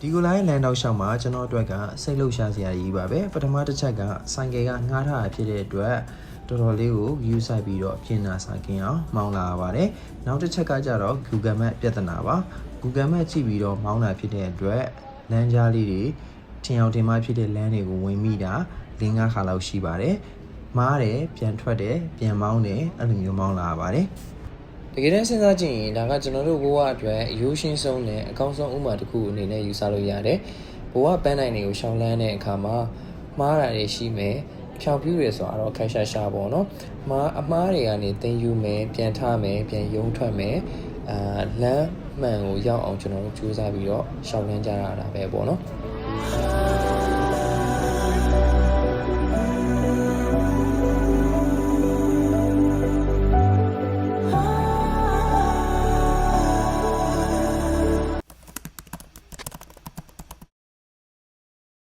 ဒီကိုလိုင်းလန်တော့ရှောင်းမှာကျွန်တော်အတွက်ကစိတ်လှုပ်ရှားစရာကြီးပါပဲပထမတစ်ချက်ကဆိုင်ကယ်ကငှားထားတာဖြစ်တဲ့အတွက်တော်တော်လေးကို view ဆိုင်ပြီးတော့ပြင်နာဆိုင်ကင်အောင်မောင်းလာရပါတယ်နောက်တစ်ချက်ကကြတော့ Google Map ပြဿနာပါ Google Map ကြည့်ပြီးတော့မောင်းတာဖြစ်တဲ့အတွက်လမ်းကြားလေးတွေထင်အောင်ထင်မှားဖြစ်တဲ့လမ်းတွေကိုဝင်မိတာ၄-၅ ခါလောက်ရှိပါတယ်မားတယ်ပြန်ထွက်တယ်ပြန်မောင်းတယ်အဲ့လိုမျိုးမောင်းလာရပါတယ်တကယ်တမ်းစဉ်းစားကြည့်ရင်ဒါကကျွန်တော်တို့ဘဝအတွက်အရိုးရှင်းဆုံးနဲ့အကောင်းဆုံးဥပမာတစ်ခုအနေနဲ့ယူဆလို့ရတယ်ဘဝပန်းနိုင်တွေကိုရှောင်လန်းတဲ့အခါမှာမှားတာတွေရှိမယ်ဖြောင်ပြူရဲဆိုတော့ခက်ရှာရှာပေါ့နော်အမားတွေကနေသင်ယူမယ်ပြန်ထမယ်ပြန်ယုံထွက်မယ်လမ်းမှန်ကိုရောက်အောင်ကျွန်တော်တို့ကြိုးစားပြီးတော့ရှောင်လန်းကြရတာပဲပေါ့နော်